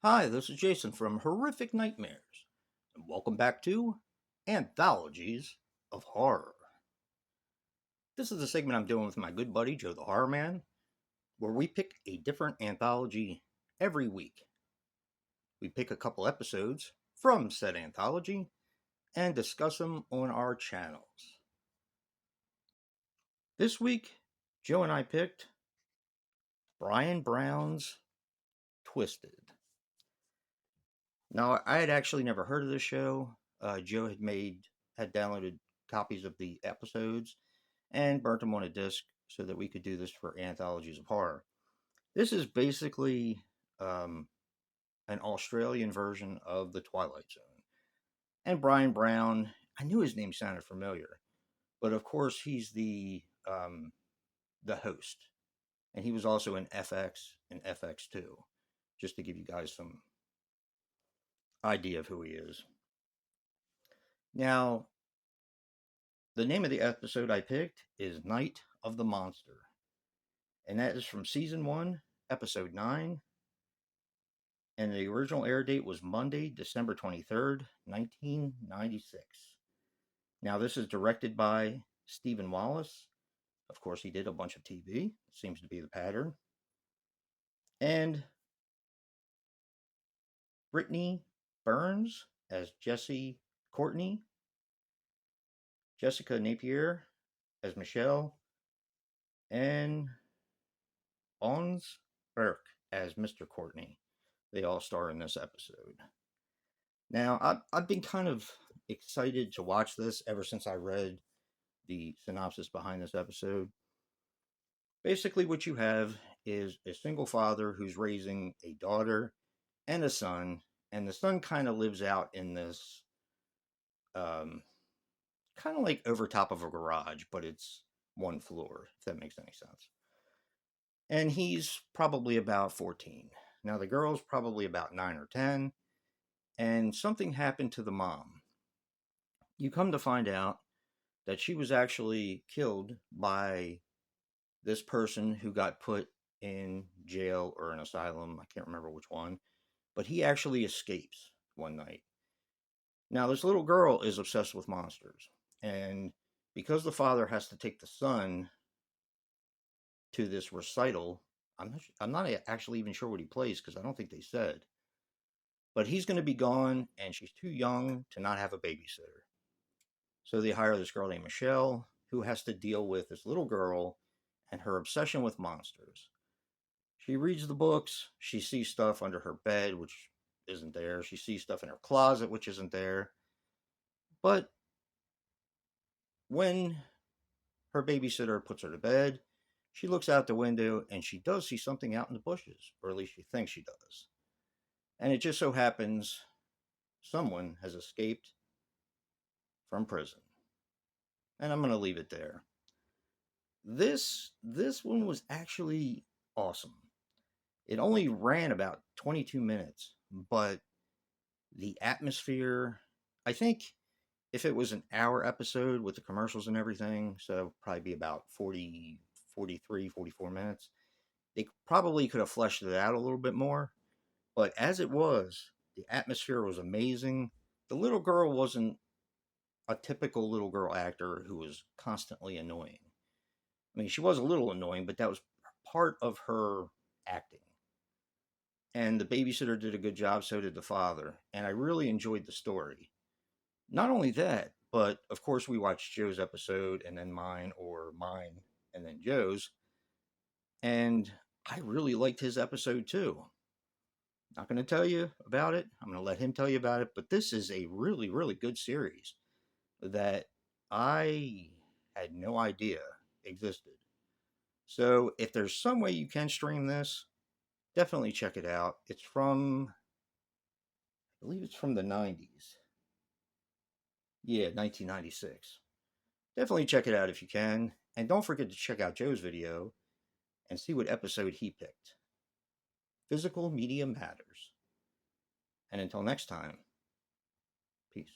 Hi, this is Jason from Horrific Nightmares, and welcome back to Anthologies of Horror. This is a segment I'm doing with my good buddy Joe the Horror Man, where we pick a different anthology every week. We pick a couple episodes from said anthology and discuss them on our channels. This week, Joe and I picked Brian Brown's Twisted. Now, I had actually never heard of this show. Joe had downloaded copies of the episodes and burnt them on a disc so that we could do this for Anthologies of Horror. This is basically an Australian version of The Twilight Zone. And Brian Brown, I knew his name sounded familiar, but of course he's the host, and he was also in FX and FX2, just to give you guys some idea of who he is. Now, the name of the episode I picked is Night of the Monster, and that is from Season 1, Episode 9, and the original air date was Monday, December 23rd, 1996. Now, this is directed by Stephen Wallace. Of course, he did a bunch of TV. It seems to be the pattern. And Brittany Burns as Jessie Courtney, Jessica Napier as Michelle, and Ons Burke as Mr. Courtney. They all star in this episode. Now, I've been kind of excited to watch this ever since I read the synopsis behind this episode. Basically, what you have is a single father who's raising a daughter and a son, and the son kind of lives out in this kind of like over top of a garage, but it's one floor, if that makes any sense. And he's probably about 14. Now, the girl's probably about 9 or 10, and something happened to the mom. You come to find out that she was actually killed by this person who got put in jail or an asylum. I can't remember which one, but he actually escapes one night. Now, this little girl is obsessed with monsters, and because the father has to take the son to this recital, I'm not actually even sure what he plays because I don't think they said. But he's going to be gone, and she's too young to not have a babysitter. So they hire this girl named Michelle, who has to deal with this little girl and her obsession with monsters. She reads the books, she sees stuff under her bed, which isn't there. She sees stuff in her closet, which isn't there. But when her babysitter puts her to bed, she looks out the window and she does see something out in the bushes, or at least she thinks she does. And it just so happens someone has escaped from prison. And I'm going to leave it there. This one was actually awesome. It only ran about 22 minutes, but the atmosphere, I think if it was an hour episode with the commercials and everything, so probably be about 40, 43, 44 minutes, they probably could have fleshed it out a little bit more. But as it was, the atmosphere was amazing. The little girl wasn't a typical little girl actor who was constantly annoying. I mean, she was a little annoying, but that was part of her acting. And the babysitter did a good job, so did the father. And I really enjoyed the story. Not only that, but of course we watched Joe's episode and then mine, or mine and then Joe's. And I really liked his episode too. Not going to tell you about it. I'm going to let him tell you about it. But this is a really, really good series that I had no idea existed. So if there's some way you can stream this, definitely check it out. It's from, I believe it's from the 90s. Yeah, 1996. Definitely check it out if you can. And don't forget to check out Joe's video and see what episode he picked. Physical media matters. And until next time, peace.